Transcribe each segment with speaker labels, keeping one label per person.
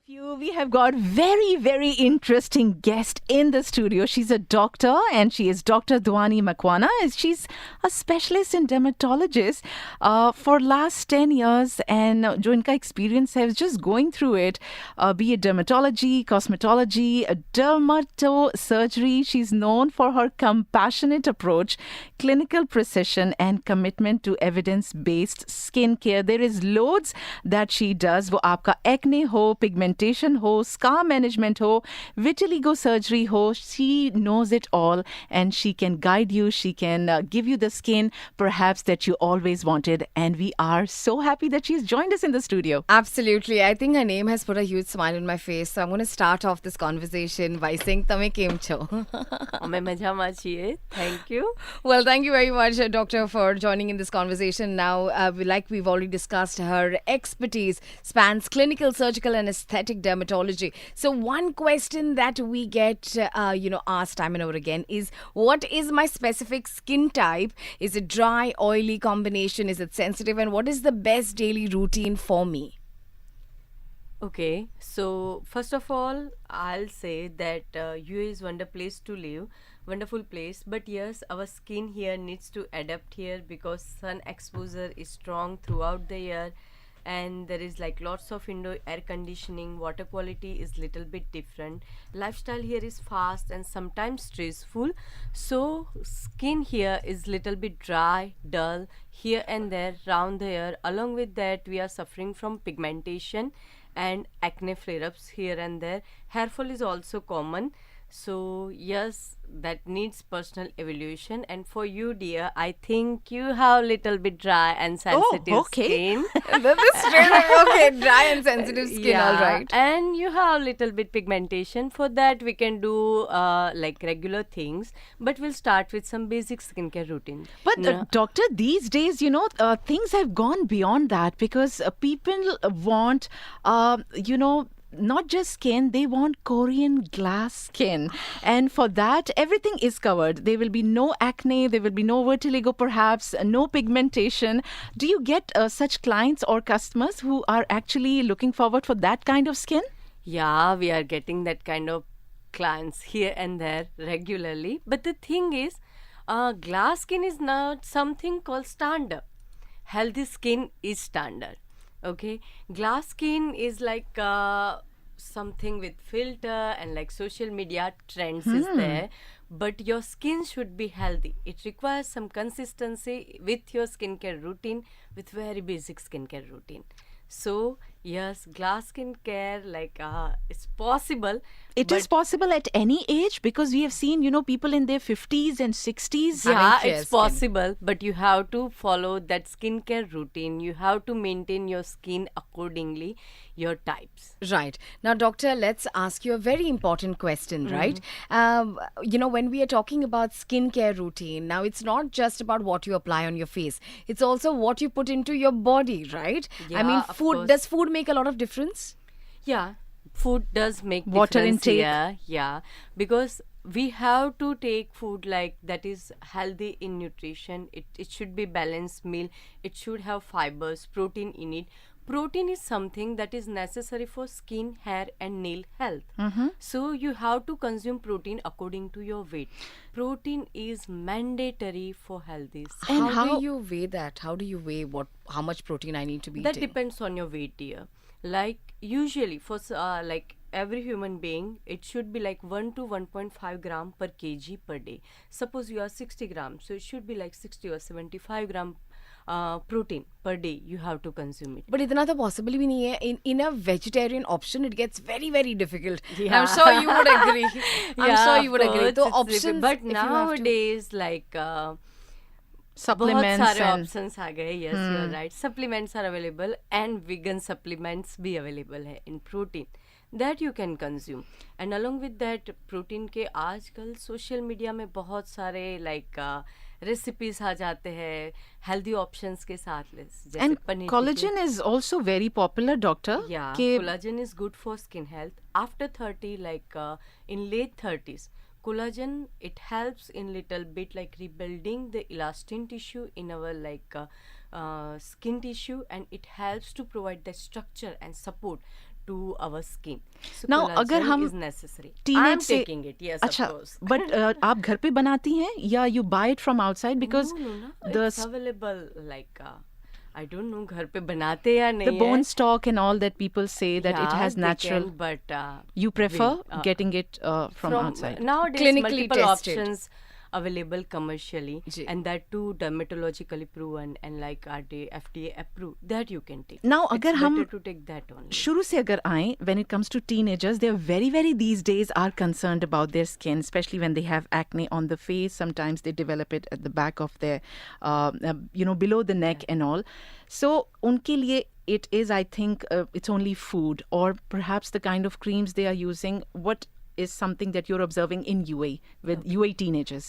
Speaker 1: you. We have got very interesting guest in the studio. She's a doctor and she is Dr. Dwani Makwana. She's a specialist in dermatologist for last 10 years and जो इनका experience है just going through it, be it dermatology, cosmetology, dermatosurgery. She's known for her compassionate approach, clinical precision and commitment to evidence-based skincare. There is loads that she does. वो आपका acne हो, pigmentation हो, scar management हो, vitiligo surgery ho, she knows it all and she can guide you. She can give you the skin perhaps that you always wanted. And we are so happy that she's joined us in the studio.
Speaker 2: Absolutely. I think her name has put a huge smile on my face. So I'm going to start off this conversation by saying, Tame kem cho?
Speaker 3: અમે મજામાં છીએ. Thank you.
Speaker 2: Well, thank you very much, Doctor, for joining in this conversation. Now, like we've already discussed, her expertise spans clinical, surgical, and aesthetic dermatology. So, one question that we get, asked time and over again is, what is my specific skin type? Is it dry, oily combination? Is it sensitive? And what is the best daily routine for me?
Speaker 3: Okay, so first of all, I'll say that UAE is wonderful place to live, wonderful place. But yes, our skin here needs to adapt here because sun exposure is strong throughout the year, and there is like lots of indoor air conditioning. Water quality is little bit different. Lifestyle here is fast and sometimes stressful, so skin here is little bit dry, dull here and there round the year. Along with that, we are suffering from pigmentation and acne flare-ups here and there. Hair fall is also common, so yes, that needs personal evaluation. And for you, dear, I think you have little bit dry and sensitive skin.
Speaker 2: That's straight away, okay, dry and sensitive skin,
Speaker 3: Yeah,
Speaker 2: all right.
Speaker 3: and you have little bit pigmentation. For that, we can do like regular things, but we'll start with some basic skincare routine.
Speaker 1: But doctor, these days, things have gone beyond that because people want, not just skin, they want Korean glass skin. And for that, everything is covered. There will be no acne, there will be no vertigo perhaps, no pigmentation. Do you get such clients or customers who are actually looking forward for that kind of skin?
Speaker 3: Yeah, we are getting that kind of clients here and there regularly. But the thing is, glass skin is not something called standard. Healthy skin is standard. Okay, glass skin is like something with filter and like social media trends is there, but your skin should be healthy. It requires some consistency with your skincare routine, with very basic skincare routine. So yes, glass skin care, like it's possible.
Speaker 1: It is possible at any age because we have seen, people in their 50s and 60s.
Speaker 3: Yeah,
Speaker 2: fair
Speaker 3: it's
Speaker 2: skin.
Speaker 3: possible, but you have to follow that skincare routine. You have to maintain your skin accordingly, your types.
Speaker 2: Right. Now, doctor, let's ask you a very important question, right? When we are talking about skincare routine, now it's not just about what you apply on your face. It's also what you put into your body, right? I mean,
Speaker 3: Yeah, of
Speaker 2: food,
Speaker 3: course.
Speaker 2: does food make a lot of difference?
Speaker 3: Yeah, food does make
Speaker 1: Water
Speaker 3: difference
Speaker 1: intake.
Speaker 3: here. Yeah, because we have to take food like that is healthy in nutrition. It should be balanced meal. It should have fibers, protein in it. Protein is something that is necessary for skin, hair, and nail health. So you have to consume protein according to your weight. Protein is mandatory for healthy skin.
Speaker 2: And how
Speaker 1: how-
Speaker 2: do you weigh that? How do you weigh how much protein I need to be
Speaker 3: That
Speaker 2: eating?
Speaker 3: depends on your weight, dear. Like usually for like every human being, it should be like 1 to 1.5 gram per kg per day. Suppose you are 60 grams, so it should be like 60 or 75 gram protein per day you have to consume it.
Speaker 2: But इतना तो possible भी नहीं है. In a vegetarian option, it gets very difficult.
Speaker 3: Yeah.
Speaker 2: I'm sure you would agree. I'm
Speaker 3: Yeah,
Speaker 2: sure you would
Speaker 3: of
Speaker 2: agree.
Speaker 3: course,
Speaker 2: So
Speaker 3: it's
Speaker 2: options,
Speaker 3: but
Speaker 2: if you have to-
Speaker 3: nowadays like
Speaker 1: Supplements
Speaker 3: बहुत सारे
Speaker 1: and
Speaker 3: options आ गए. Yes, you're right. Supplements are available and vegan supplements भी available है in protein that you can consume. And along with that, protein के आजकल social media में बहुत सारे like recipes आ जाते हैं healthy options के साथ. जैसे
Speaker 1: and
Speaker 3: paneer
Speaker 1: collagen is also very popular, doctor.
Speaker 3: Yeah,
Speaker 1: कि
Speaker 3: collagen is good for skin health. After 30, like in late 30s, collagen, it helps in little bit like rebuilding the elastin tissue in our skin tissue, and it helps to provide the structure and support to our skin. So
Speaker 1: Now,
Speaker 3: collagen
Speaker 1: अगर हम
Speaker 3: is necessary.
Speaker 1: teenage
Speaker 3: I'm
Speaker 1: से
Speaker 3: taking it, yes,
Speaker 1: अच्छा,
Speaker 3: of course.
Speaker 1: but आप घर पे बनाती हैं या you buy it from outside because
Speaker 3: no,
Speaker 1: the
Speaker 3: it's available. Like I don't know, घर पे बनाते या नहीं
Speaker 1: the bone stock and all that people say that it
Speaker 3: Yeah,
Speaker 1: has
Speaker 3: they
Speaker 1: natural.
Speaker 3: can, but
Speaker 1: You prefer
Speaker 3: we,
Speaker 1: getting it from outside.
Speaker 3: Nowadays
Speaker 2: Clinically
Speaker 3: multiple
Speaker 2: tested.
Speaker 3: options available commercially,
Speaker 2: Ji.
Speaker 3: and that too dermatologically proven and like RDA, FDA approved, that you can take.
Speaker 1: Now,
Speaker 3: It's
Speaker 1: अगर
Speaker 3: better
Speaker 1: हम
Speaker 3: to take that only.
Speaker 1: शुरू से अगर आएं, when it comes to teenagers, they are very these days are concerned about their skin, especially when they have acne on the face. Sometimes they develop it at the back of their, below the neck and all. So उनके लिए it is, I think, it's only food or perhaps the kind of creams they are using. What is something that you're observing in UAE with UAE teenagers?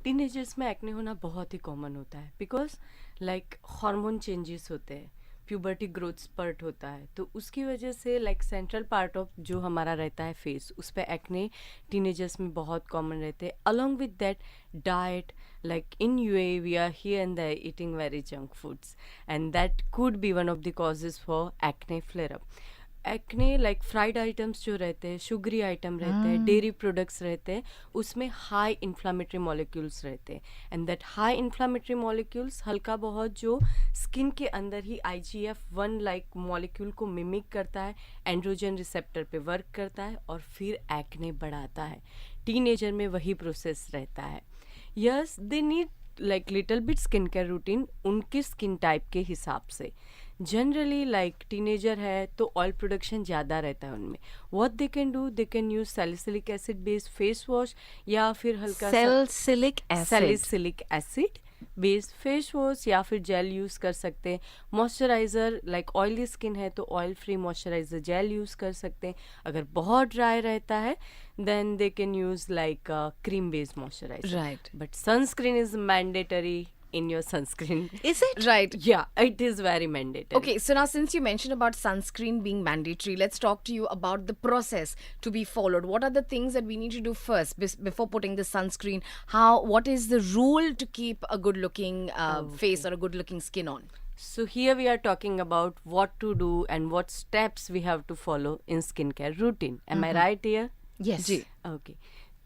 Speaker 3: Teenagers में acne होना बहुत ही common होता है because like hormone changes होते हैं, puberty growth spurt होता है, तो उसकी वजह से लाइक सेंट्रल पार्ट ऑफ जो हमारा रहता है फेस, उस पर एक्ने टीनेजर्स में बहुत कॉमन रहते हैं. Along with that diet, like in UAE we are here and there eating very junk foods, and that could be one of the causes for acne flare up. Acne like fried items जो रहते हैं, sugary item रहते हैं, dairy products रहते हैं, उसमें high inflammatory molecules रहते हैं, and that high inflammatory molecules हल्का बहुत जो स्किन के अंदर ही IGF-1 लाइक मॉलिक्यूल को मिमिक करता है, एंड्रोजन रिसेप्टर पे वर्क करता है और फिर एक्ने बढ़ाता है. टीनेजर में वही प्रोसेस रहता है. Yes, they need like little bit skin care routine उनके स्किन टाइप के हिसाब से. जनरली लाइक टीनेजर है तो ऑयल प्रोडक्शन ज़्यादा रहता है उनमें. What they can do, they can use salicylic acid based face wash या फिर हल्का salicylic acid based face wash या फिर जेल यूज़ कर सकते हैं. मॉइस्चराइज़र लाइक ऑयली स्किन है तो oil free moisturiser gel use कर सकते हैं. अगर बहुत ड्राई रहता है then they can use like cream based moisturizer.
Speaker 2: Right.
Speaker 3: But sunscreen is mandatory in your sunscreen.
Speaker 2: Is it? Right.
Speaker 3: Yeah, it is very mandatory.
Speaker 2: Okay, so now since you mentioned about sunscreen being mandatory, let's talk to you about the process to be followed. What are the things that we need to do first before putting the sunscreen? What is the rule to keep a good looking face or a good looking skin on?
Speaker 3: So here we are talking about what to do and what steps we have to follow in skincare routine. Am I right here?
Speaker 1: Yes.
Speaker 2: Ji.
Speaker 3: Okay.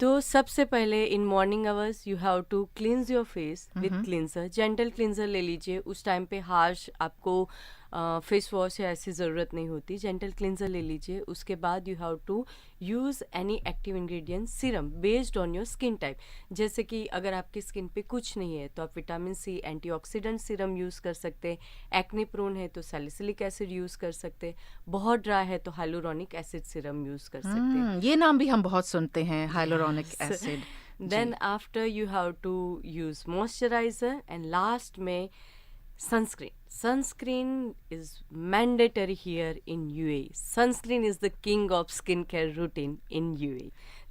Speaker 3: तो सबसे पहले in morning hours you have to cleanse your face with cleanser. Gentle cleanser ले लीजिए. उस time पे harsh आपको face wash या ऐसी ज़रूरत नहीं होती. जेंटल क्लींजर ले लीजिए. उसके बाद you have to use any active ingredient serum based on your skin type. जैसे कि अगर आपकी स्किन पे कुछ नहीं है तो आप vitamin C antioxidant serum use कर सकते हैं. एक्ने प्रोन है तो सैलिसिलिक एसिड यूज़ कर सकते हैं. बहुत ड्राई है तो हाइलोरॉनिक एसिड सीरम यूज़ कर सकते हैं.
Speaker 1: ये नाम भी हम बहुत सुनते हैं, hyaluronic acid.
Speaker 3: Then after you have to use moisturizer, and last में sunscreen. Sunscreen is mandatory here in UAE. Sunscreen is the king of skincare routine in UAE.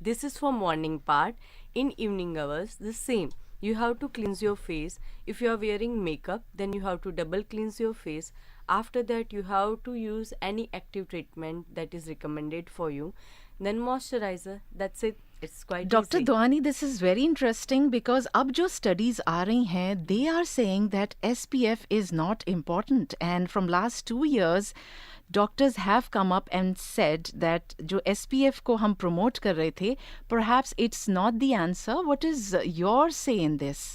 Speaker 3: This is for morning part. In evening hours, the same. You have to cleanse your face. If you are wearing makeup, then you have to double cleanse your face. After that, you have to use any active treatment that is recommended for you. Then moisturizer. That's it. It's quite
Speaker 1: Dr.
Speaker 3: easy.
Speaker 1: Dwani, this is very interesting because अब जो studies आ रही हैं, they are saying that SPF is not important, and from last 2 years, doctors have come up and said that जो SPF को हम promote कर रहे थे, perhaps it's not the answer. What is your say in this?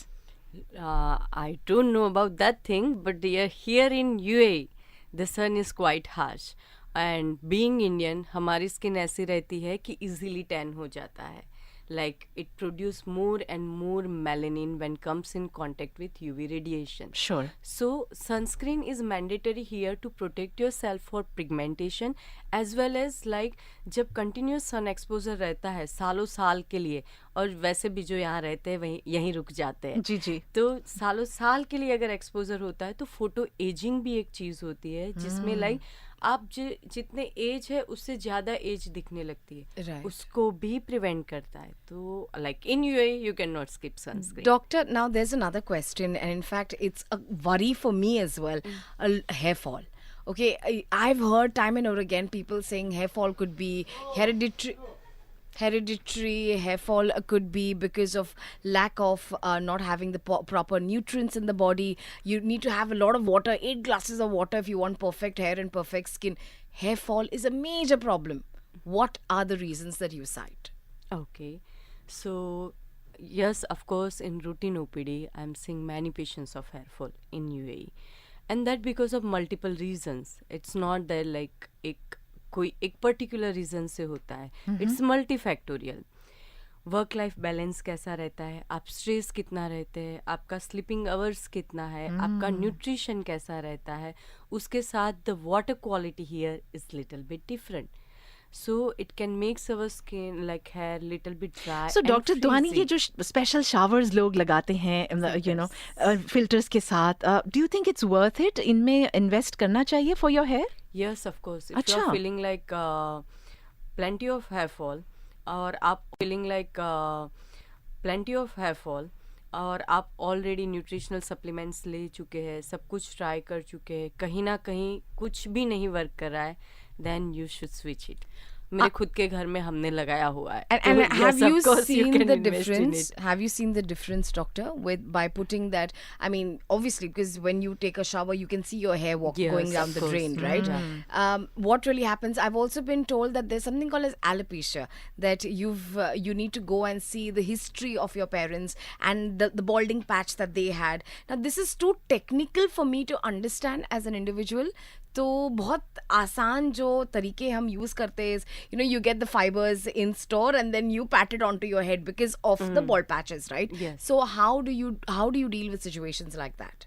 Speaker 3: I don't know about that thing, but here in UAE, the sun is quite harsh. And being Indian, हमारी skin ऐसी रहती है कि easily tan हो जाता है. Like it produce more and more melanin when comes in contact with UV radiation.
Speaker 1: Sure.
Speaker 3: So sunscreen is mandatory here to protect yourself for pigmentation, as well as like जब continuous sun exposure रहता है सालों साल के लिए, और वैसे भी जो यहाँ रहते हैं वहीं यहीं रुक जाते हैं.
Speaker 1: जी जी.
Speaker 3: तो सालों साल के लिए अगर एक्सपोजर होता है तो फोटो एजिंग भी एक चीज़ होती है जिसमें लाइक आप जितने एज है उससे ज़्यादा एज दिखने लगती है.
Speaker 2: Right.
Speaker 3: उसको भी प्रिवेंट करता है. तो like in UAE you cannot skip sunscreen.
Speaker 2: Doctor, now there's another question, and in fact, it's a worry for me as well. Hair fall. Okay, I've heard time and over again people saying hair fall could be hereditary. Hereditary hair fall could be because of lack of not having the proper nutrients in the body. You need to have a lot of water, 8 glasses of water if you want perfect hair and perfect skin. hair fall is a major problem. What are the reasons that you cite?
Speaker 3: Okay, so yes, of course, in routine OPD, I'm seeing many patients of hair fall in UAE, and that because of multiple reasons. It's not that like एक particular reason से होता है. It's multifactorial. Work life balance कैसा रहता है, आप stress कितना रहते हैं, आपका स्लीपिंग आवर्स कितना है, आपका न्यूट्रिशन कैसा रहता है, उसके साथ the water quality here is little bit different. So it can make our skin like hair little bit dry.
Speaker 1: So
Speaker 3: and
Speaker 1: doctor Dhwani, ये
Speaker 3: frizzy.
Speaker 1: जो स्पेशल शावर्स लोग लगाते हैं यू नो फिल्टर्स के साथ, do you think it's worth it? इनमें invest करना चाहिए for your hair?
Speaker 3: Yes, of course. If
Speaker 1: अच्छा.
Speaker 3: you're feeling like plenty of hair fall, और आप feeling like plenty of hair fall, और आप ऑलरेडी न्यूट्रिशनल सप्लीमेंट्स ले चुके हैं, सब कुछ ट्राई कर चुके हैं, कहीं ना कहीं कुछ भी नहीं वर्क कर रहा है, then you should switch it. मेरे खुद के घर में हमने लगाया हुआ है.
Speaker 2: And
Speaker 3: तो
Speaker 2: have
Speaker 3: yes, of
Speaker 2: you
Speaker 3: course
Speaker 2: seen
Speaker 3: can
Speaker 2: the
Speaker 3: invest in
Speaker 2: difference?
Speaker 3: it.
Speaker 2: Have you seen the difference, doctor, with by putting that? I mean, obviously, because when you take a shower, you can see your hair
Speaker 3: Yes,
Speaker 2: going down
Speaker 3: of
Speaker 2: the
Speaker 3: course.
Speaker 2: drain, right? What really happens? I've also been told that there's something called as alopecia, that you need to go and see the history of your parents and the balding patch that they had. Now, this is too technical for me to understand as an individual. तो बहुत आसान जो तरीके हम use करते हैं, you know, you get the fibres in store and then you pat it on to your head because of the bald patches, right?
Speaker 3: Yes.
Speaker 2: So how do you deal with situations like that?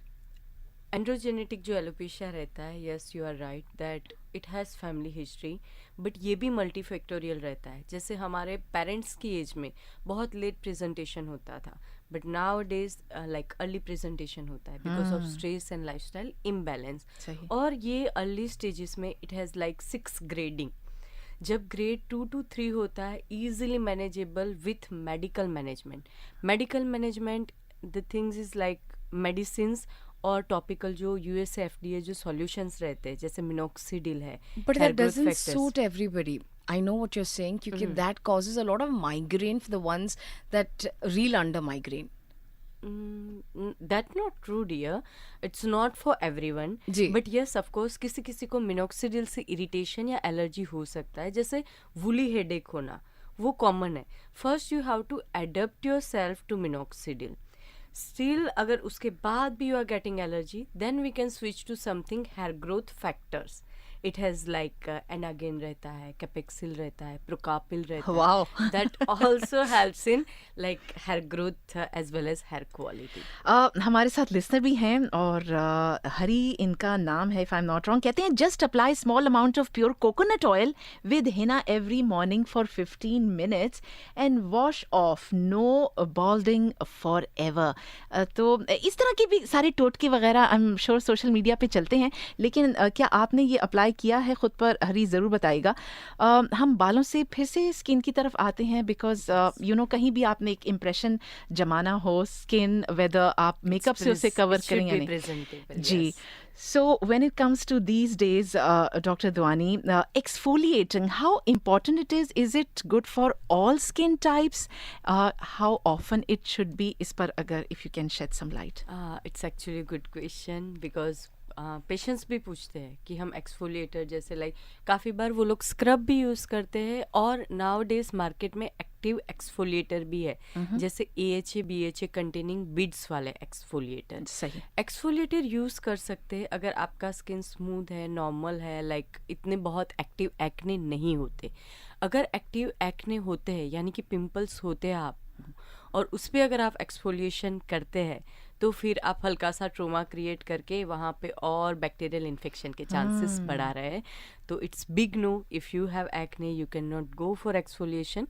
Speaker 3: Androgenetic जो alopecia रहता है, yes you are right that it has family history, but ये भी multifactorial रहता है. जैसे हमारे parents की एज में बहुत लेट प्रेजेंटेशन होता था, but now days like early presentation होता है because of stress and lifestyle imbalance.
Speaker 1: सही.
Speaker 3: और ये अर्ली स्टेजेस में इट हैज़ लाइक 6 ग्रेडिंग. जब ग्रेड 2 to 3 होता है, easily manageable with medical management. The things is like medicines और टॉपिकल जो यूएसए एफडीए जो सॉल्यूशंस रहते हैं, जैसे मिनोक्सिडिल है.
Speaker 2: But
Speaker 3: hair
Speaker 2: that
Speaker 3: growth
Speaker 2: doesn't
Speaker 3: factors.
Speaker 2: suit everybody. I know what you're saying, क्योंकि that causes a lot of migraine for the ones that reel under migraine.
Speaker 3: That not true, dear. It's not for everyone.
Speaker 2: Ji.
Speaker 3: But yes, of course, किसी किसी को minoxidil से irritation या allergy हो सकता है. जैसे वुली हेडेक होना, वो कॉमन है. First you have to adapt yourself to minoxidil. Still अगर उसके बाद भी you are getting allergy, then we can switch to something hair growth factors. It has like Anagen रहता है, कैपेक्सिल रहता है, प्रोकापिल रहता
Speaker 1: Wow.
Speaker 3: है. That also helps in like hair growth as well as hair quality.
Speaker 1: हमारे साथ listener भी हैं और हरी इनका नाम है, if I am not wrong. कहते हैं just apply small amount of pure coconut oil with henna every morning for 15 minutes and wash off, no balding forever. तो इस तरह के भी सारे टोटके वगैरह I am sure social media पे चलते हैं, लेकिन क्या आपने ये अप्लाई किया है खुद पर? हरी ज़रूर बताइएगा. हम बालों से फिर से स्किन की तरफ आते हैं, बिकॉज यू नो कहीं भी आपने एक इम्प्रेशन जमाना हो स्किन, वेदर आप मेकअप से उसे कवर करें या नहीं. जी. So when it comes to these days, Dr. Dwani, exfoliating, how important it is it good for all skin types? How often it should be? इस पर अगर if you can shed some light.
Speaker 3: It's actually good question because patients भी पूछते हैं कि हम exfoliator जैसे like काफ़ी बार वो लोग स्क्रब भी यूज़ करते हैं, और नाउ डेज मार्केट में एक्टिव एक्सफोलिएटर भी है, जैसे AHA BHA कंटेनिंग बीड्स वाले एक्सफोलिएटर.
Speaker 1: सही.
Speaker 3: एक्सफोलिएटर यूज़ कर सकते हैं अगर आपका स्किन स्मूथ है, नॉर्मल है, लाइक इतने बहुत एक्टिव एक्ने नहीं होते. अगर एक्टिव एक्ने होते हैं यानी कि पिंपल्स होते हैं आप, और उस पर अगर आप एक्सफोलिएशन करते हैं, तो फिर आप हल्का सा ट्रोमा क्रिएट करके वहाँ पे और बैक्टीरियल इन्फेक्शन के चांसेस बढ़ा रहे हैं. तो it's big no, if you have acne you can not go for exfoliation.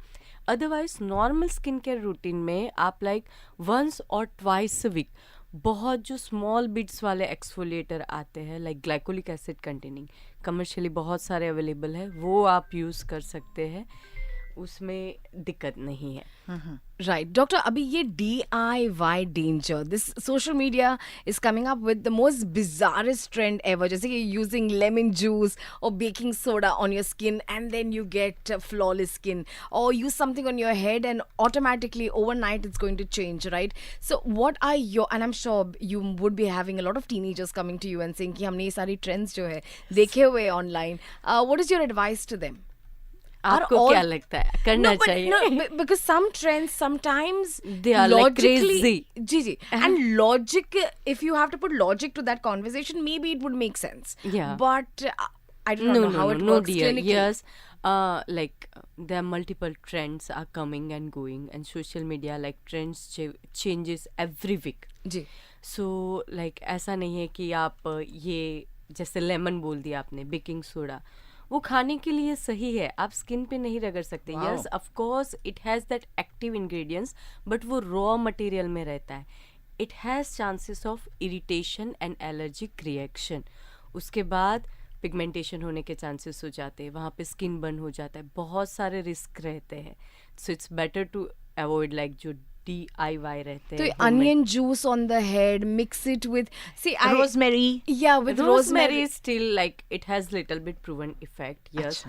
Speaker 3: Otherwise normal skin care routine में आप लाइक वंस और ट्वाइस अ वीक बहुत जो स्मॉल बिट्स वाले एक्सफोलिएटर आते हैं like glycolic acid containing, commercially बहुत सारे अवेलेबल है, वो आप यूज़ कर सकते हैं. उसमें दिक्कत नहीं है.
Speaker 2: Right. Doctor, abhi ye DIY danger. This social media is coming up with the most bizarrest trend ever. Just like using lemon juice or baking soda on your skin and then you get flawless skin. Or use something on your head and automatically overnight it's going to change, right? So what are your, and I'm sure you would be having a lot of teenagers coming to you and saying कि हमने ये सारी trends जो है देखे हुए online. What is your advice to them?
Speaker 3: आपको क्या लगता है करना चाहिए?
Speaker 2: No, because some trends sometimes
Speaker 3: They are like
Speaker 2: logically,
Speaker 3: crazy.
Speaker 2: Ji. And logic, if you have to put logic to that conversation, maybe it would make sense.
Speaker 3: Yeah.
Speaker 2: But I don't know how it works
Speaker 3: dear.
Speaker 2: clinically.
Speaker 3: Yes, like there are multiple trends are coming and going, and social media like trends changes every week.
Speaker 2: Ji.
Speaker 3: So like ऐसा नहीं है कि आप ये जैसे lemon बोल दिया आपने, बेकिंग सोडा, वो खाने के लिए सही है, आप स्किन पे नहीं रगड़ सकते. Yes of course it has that active ingredients, but वो रॉ मटेरियल में रहता है. It has chances of irritation and allergic reaction. उसके बाद पिगमेंटेशन होने के चांसेस हो जाते हैं, वहाँ पे स्किन बर्न हो जाता है, बहुत सारे रिस्क रहते हैं. So it's better to avoid like जो DIY रहते
Speaker 2: So
Speaker 3: हैं.
Speaker 2: onion juice on the head, mix it with
Speaker 1: Rosemary.
Speaker 2: Yeah, with rosemary.
Speaker 3: is still like it has little bit proven effect. Yes,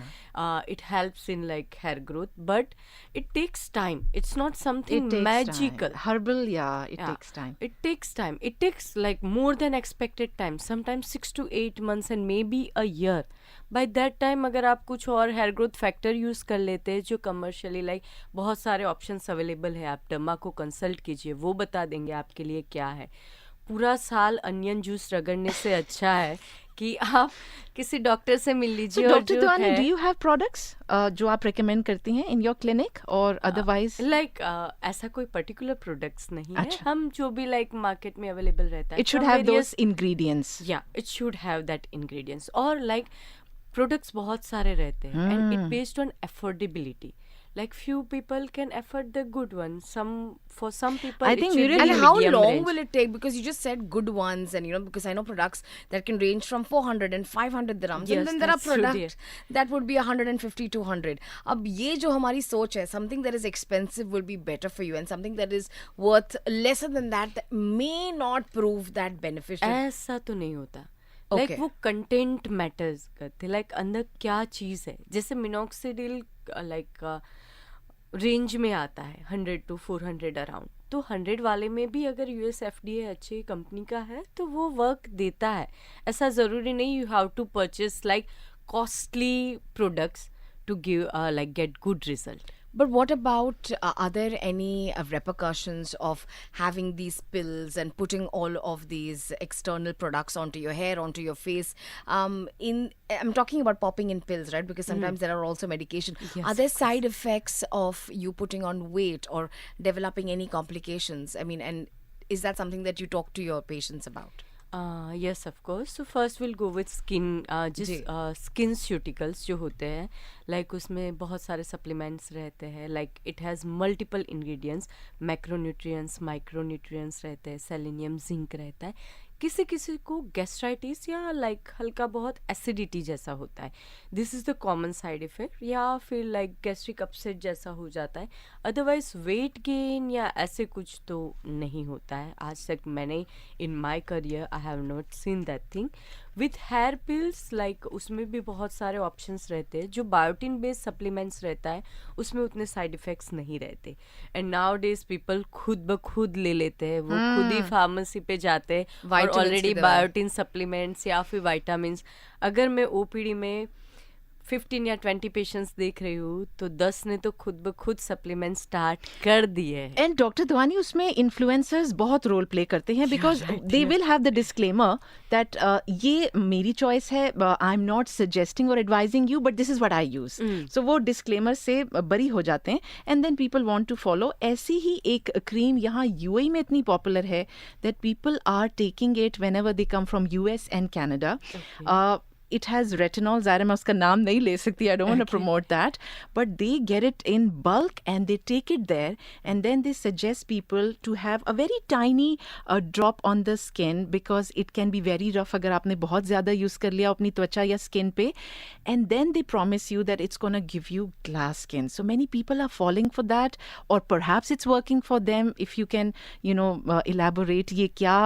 Speaker 3: it helps in like hair growth, but it takes time. It's not something
Speaker 1: It takes
Speaker 3: magical.
Speaker 1: time. Herbal, it
Speaker 3: Yeah.
Speaker 1: takes time.
Speaker 3: It takes time. It takes like more than expected time. Sometimes 6 to 8 months and maybe a year. By that time अगर आप कुछ और hair growth factor use कर लेते हैं जो commercially like बहुत सारे ऑप्शंस अवेलेबल है, आप डर्मा को कंसल्ट कीजिए, वो बता देंगे आपके लिए क्या है. पूरा साल अनियन जूस रगड़ने से अच्छा है कि आप किसी डॉक्टर से मिल
Speaker 1: So,
Speaker 3: लीजिए. और
Speaker 1: Dr.
Speaker 3: जो
Speaker 1: Dwani,
Speaker 3: है
Speaker 1: do you have products जो आप recommend करती हैं in your clinic or otherwise?
Speaker 3: Like ऐसा कोई पर्टिकुलर प्रोडक्ट्स नहीं है.
Speaker 1: अच्छा.
Speaker 3: हम जो भी लाइक मार्केट में अवेलेबल रहता है,
Speaker 1: It should
Speaker 3: from
Speaker 1: have
Speaker 3: various-
Speaker 1: those ingredients.
Speaker 3: या it should have that ingredients. और लाइक प्रोडक्ट्स बहुत सारे रहते हैं and it based on affordability. Like few people can afford the good one. For some people,
Speaker 1: I
Speaker 3: it
Speaker 1: think
Speaker 3: should
Speaker 1: we
Speaker 3: be
Speaker 1: really
Speaker 2: And how
Speaker 3: medium
Speaker 2: long
Speaker 3: range.
Speaker 2: will it take? Because you just said good ones, and because I know products that can range from 400 and 500 dirhams,
Speaker 3: Yes,
Speaker 2: and then there are
Speaker 3: that's true,
Speaker 2: products that would be 150, 200. अब ये जो हमारी सोच है, something that is expensive will be better for you, and something that is worth lesser than that may not prove that beneficial.
Speaker 3: ऐसा तो नहीं होता. लाइक वो कंटेंट मैटर्स करते, लाइक अंदर क्या चीज़ है. जैसे मिनॉक्सिडिल लाइक रेंज में आता है 100 to 400 अराउंड. तो 100 वाले में भी अगर US FDA अच्छी कंपनी का है तो वो वर्क देता है. ऐसा ज़रूरी नहीं you have to purchase like costly products to give like get good result.
Speaker 2: But what about, are there any repercussions of having these pills and putting all of these external products onto your hair, onto your face? I'm talking about popping in pills, right? Because sometimes there are also medication.
Speaker 3: Yes,
Speaker 2: Are there side effects of you putting on weight or developing any complications? I mean, and is that something that you talk to your patients about?
Speaker 3: Yes, of course. So first we'll go with skin, skin cuticles जो होते हैं, like उसमें बहुत सारे supplements रहते हैं, like it has multiple ingredients, macronutrients, micronutrients रहते हैं, selenium, zinc रहता है. किसी किसी को गैस्ट्राइटिस या लाइक हल्का बहुत एसिडिटी जैसा होता है. This is the common side effect. या फिर लाइक गैस्ट्रिक अपसेट जैसा हो जाता है. अदरवाइज वेट गेन या ऐसे कुछ तो नहीं होता है. आज तक मैंने in my career I have not seen that thing. With hair pills like उसमें भी बहुत सारे ऑप्शंस रहते हैं. जो बायोटिन बेस्ड सप्लीमेंट्स रहता है उसमें उतने साइड इफ़ेक्ट्स नहीं रहते. एंड नाउ डेज पीपल खुद ब खुद ले लेते हैं. वो खुद ही फार्मेसी पे जाते हैं और ऑलरेडी बायोटिन सप्लीमेंट्स या फिर वाइटामिन्स. अगर मैं OPD में 15 या 20 पेशेंट्स देख रही हूँ तो 10 ने तो खुद ब खुद सप्लीमेंट स्टार्ट कर दिए हैं.
Speaker 1: एंड डॉक्टर द्वानी उसमें इन्फ्लुएंसर्स बहुत रोल प्ले करते हैं because they will have the disclaimer that ये मेरी चॉइस है, आई एम नॉट सजेस्टिंग और advising you but this is what I use. So वो डिस्क्लेमर से बरी हो जाते हैं and then people want to follow. ऐसी ही एक क्रीम यहाँ UAE में इतनी पॉपुलर है that people are taking it whenever they come from US and Canada. it has retinol. ज़ाहिर है मैं उसका नाम नहीं ले सकती. I don't want to promote that. But they get it in bulk and they take it there, and then they suggest people to have a very tiny drop on the skin because it can be very rough अगर आपने बहुत ज़्यादा use कर लिया अपनी त्वचा या skin पे. And then they promise you that it's going to give you glass skin. So many people are falling for that, or perhaps it's working for them. If you can, elaborate ये क्या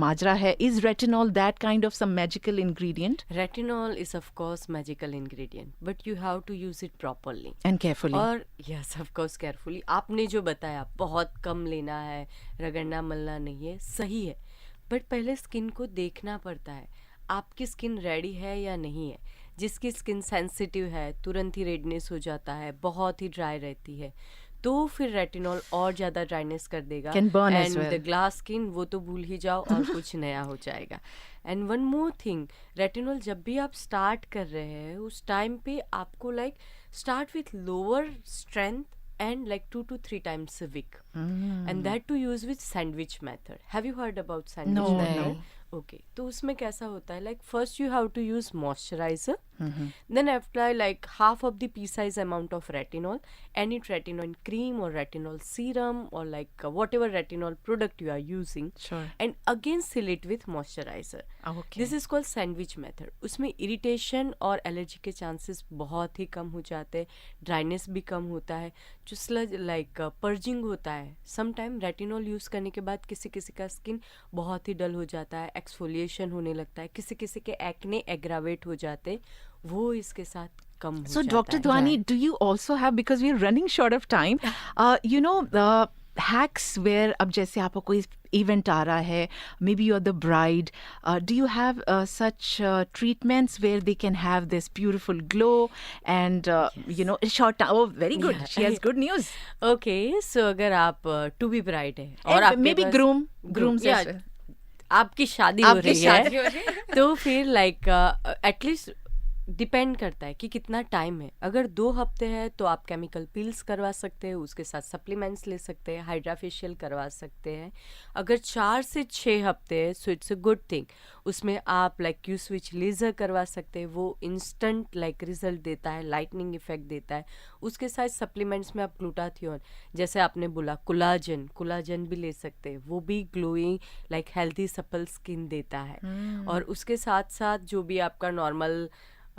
Speaker 1: माजरा है? Is retinol that kind of some magical ingredient?
Speaker 3: Retinol is of course magical ingredient, but you have to use it properly.
Speaker 1: And carefully.
Speaker 3: और yes, of course carefully. आपने जो बताया बहुत कम लेना है, रगड़ना मलना नहीं है, सही है. बट पहले स्किन को देखना पड़ता है आपकी स्किन रेडी है या नहीं है. जिसकी स्किन सेंसिटिव है तुरंत ही रेडनेस हो जाता है, बहुत ही ड्राई रहती है, तो फिर रेटिनॉल और ज़्यादा ड्राइनेस कर देगा.
Speaker 1: Can burn as well.
Speaker 3: The glass skin वो तो भूल ही जाओ और कुछ नया हो जाएगा. And one more thing, retinol जब भी आप स्टार्ट कर रहे हैं उस टाइम पे आपको start with lower strength and 2 to 3 times a week. And that to use with sandwich method. Have you heard about sandwich
Speaker 1: No,
Speaker 3: method?
Speaker 1: no.
Speaker 3: Okay, तो उसमें कैसा होता है first you have to use moisturizer, then apply half of the pea-size amount of retinol, any retinol cream or retinol serum or whatever retinol product you are using.
Speaker 1: Sure.
Speaker 3: And again seal it with moisturizer.
Speaker 1: Okay.
Speaker 3: This is called sandwich method. उसमें irritation और allergy के chances बहुत ही कम हो जाते हैं, dryness भी कम होता है, जो स्लज पर्जिंग होता है. समटाइम रेटिनॉल यूज़ करने के बाद किसी किसी का स्किन बहुत ही डल हो जाता है, एक्सफोलिएशन होने लगता है, किसी किसी के एक्ने एग्रावेट हो जाते, वो इसके साथ कम हो
Speaker 1: So,
Speaker 3: जाता
Speaker 1: Dr.
Speaker 3: है.
Speaker 1: Dwani, do you also have, because we're running short of time, the hacks where अब जैसे आपको कोई event आ रहा है, maybe you're the bride, do you have such treatments where they can have this beautiful glow and short time? Oh, very good.
Speaker 3: Yeah.
Speaker 1: She has good news.
Speaker 3: Okay, so अगर आप to be bride है और आपके
Speaker 1: maybe
Speaker 3: पास-
Speaker 1: grooms
Speaker 3: Yeah,
Speaker 1: as well.
Speaker 3: आपकी शादी हो
Speaker 1: आपकी
Speaker 3: रही
Speaker 1: शादी
Speaker 3: है तो फिर एटलीस्ट डिपेंड करता है कि कितना टाइम है. अगर 2 हफ्ते है तो आप केमिकल पील्स करवा सकते हैं, उसके साथ सप्लीमेंट्स ले सकते हैं, हाइड्रा फेशियल करवा सकते हैं. अगर 4 से 6 हफ्ते है so it's a good thing. उसमें आप क्यू स्विच लेज़र करवा सकते हैं, वो इंस्टेंट रिजल्ट देता है, लाइटनिंग इफेक्ट देता है. उसके साथ सप्लीमेंट्स में आप ग्लूटाथियोन, जैसे आपने बोला कोलाजन भी ले सकते हैं, वो भी ग्लोइंग हेल्थी सपल स्किन देता है. और उसके साथ साथ जो भी आपका नॉर्मल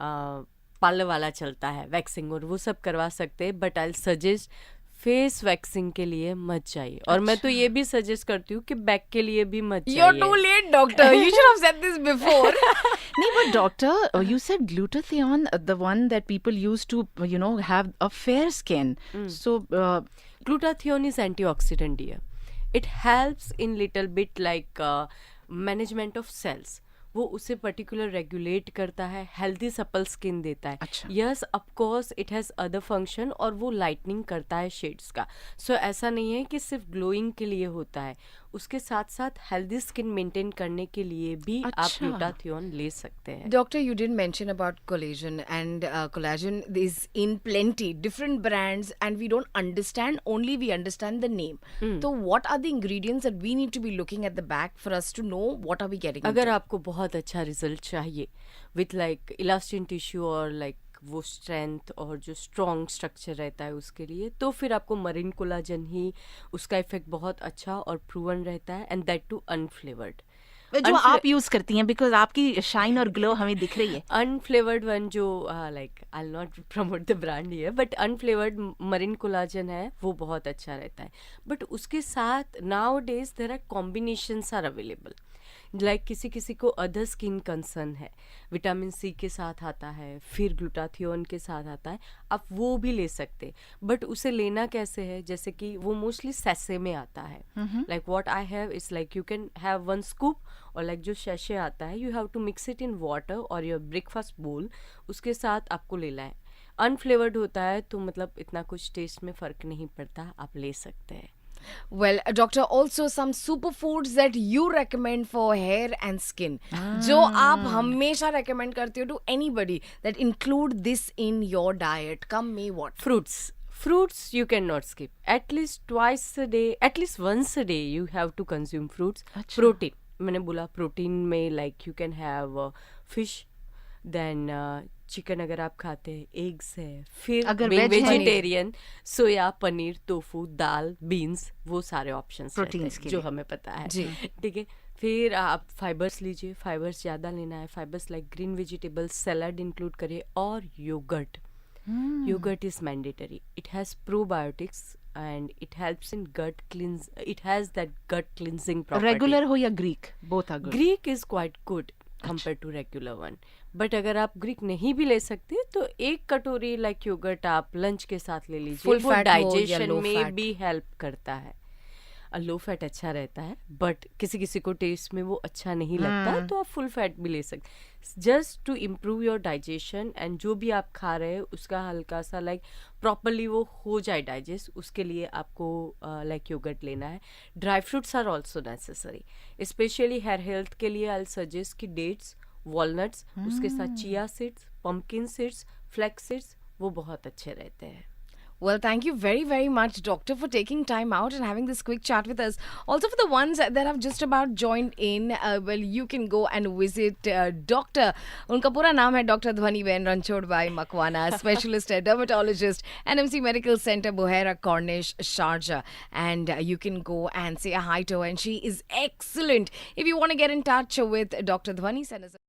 Speaker 3: पार्लर वाला चलता है वैक्सिंग और वो सब करवा सकते हैं. But I suggest face waxing के लिए मत जाइए. और मैं तो ये भी सजेस्ट करती हूँ कि बैक के लिए भी मत जाइए.
Speaker 2: You're too late, doctor. You should have said this before.
Speaker 1: No, but doctor, you said glutathione, the one that people use to, have a fair skin. So,
Speaker 3: Glutathione is antioxidant, dear. It helps in little bit management of cells. वो उसे particular regulate करता है, healthy supple skin देता है.
Speaker 1: अच्छा.
Speaker 3: Yes, of course it has other function और वो lightning करता है शेड्स का. सो ऐसा नहीं है कि सिर्फ ग्लोइंग के लिए होता है, उसके साथ साथ हेल्दी स्किन मेंटेन करने के लिए भी आप
Speaker 1: अच्छा.
Speaker 3: ग्लूटाथियोन ले सकते हैं.
Speaker 2: Doctor, you did mention about collagen, and collagen is in plenty, different brands, and we don't understand, only we understand the name. So what are the ingredients that we need to be looking at the back for us to know what are we getting
Speaker 3: अगर
Speaker 2: into?
Speaker 3: आपको बहुत अच्छा result चाहिए with elastin tissue और वो strength और जो strong structure रहता है उसके लिए, तो फिर आपको मरीन कोलाजन ही, उसका इफेक्ट बहुत अच्छा और प्रूवन रहता है, एंड दैट टू अनफ्लेवर्ड.
Speaker 1: जो आप यूज करती हैं, बिकॉज आपकी शाइन और ग्लो हमें दिख रही है.
Speaker 3: अनफ्लेवर्ड वन जो I will not promote the brand here, but unflavoured marine collagen है वो बहुत अच्छा रहता है. बट उसके साथ nowadays there are combinations are available. किसी किसी को अदर स्किन कंसर्न है, विटामिन सी के साथ आता है, फिर ग्लूटाथियोन के साथ आता है, आप वो भी ले सकते. बट उसे लेना कैसे है, जैसे कि वो मोस्टली सैसे में आता है. What I have is you can have 1 scoop, और जो शैशे आता है you have to mix it in water और योर ब्रेकफास्ट बोल, उसके साथ आपको लेना है. अनफ्लेवर्ड होता है तो इतना कुछ टेस्ट में फ़र्क नहीं पड़ता, आप ले सकते हैं.
Speaker 2: Well, doctor, also some superfoods that you recommend for hair and skin. जो आप हमेशा recommend करते हो to anybody that include this in your diet. Come May what?
Speaker 3: Fruits you cannot skip. At least twice a day, at least once a day you have to consume fruits.
Speaker 1: अच्छा.
Speaker 3: Protein. मैंने बोला protein में you can have fish, then chicken अगर आप खाते हैं, eggs है, फिर
Speaker 1: अगर veg है-
Speaker 3: वेजिटेरियन सोया, पनीर, टोफू, दाल, बीन्स, वो सारे ऑप्शंस
Speaker 1: Proteins के
Speaker 3: जो
Speaker 1: लिए।
Speaker 3: हमें पता है।
Speaker 2: जी।
Speaker 3: ठीक है, फिर आप फाइबर्स लीजिए, फाइबर्स ज़्यादा लेना है, fibres like green vegetables, salad include करिए, और yogurt. Yogurt is mandatory. It has probiotics and it helps in gut cleanse. It has that gut cleansing property.
Speaker 1: Regular हो या Greek, both are good.
Speaker 3: Greek is quite good compared to regular one. But अगर आप Greek नहीं भी ले सकते तो एक कटोरी लाइक योगर्ट आप लंच के साथ ले लीजिए,
Speaker 2: Full
Speaker 3: वो
Speaker 2: fat हो या
Speaker 3: डाइजेशन
Speaker 2: low
Speaker 3: में
Speaker 2: fat?
Speaker 3: भी हेल्प करता है। लो फैट अच्छा रहता है, बट किसी किसी को टेस्ट में वो अच्छा नहीं लगता, तो आप फुल फैट भी ले सकते, just to improve your digestion. And जो भी आप खा रहे हैं उसका हल्का सा लाइक प्रॉपरली वो हो जाए डाइजेस्ट, उसके लिए आपको लाइक योगर्ट लेना है। Dry fruits are also necessary, especially hair health के लिए आई सजेस्ट कि डेट्स, वॉलनट्स, उसके साथ chia seeds, pumpkin seeds, flax seeds, वो बहुत अच्छे रहते हैं।
Speaker 2: Well, thank you very, very much, Doctor, for taking time out and having this quick chat with us. Also, for the ones that have just about joined in, well, you can go and visit Doctor. उनका पूरा नाम है doctor Dhwani Ben Ranchhodbhai Makwana, specialist dermatologist, NMC Medical Center, Buhaira Cornish, Sharjah. And you can go and say a hi to her, and she is excellent. If you want to get in touch with Dr. Dhwani, send us a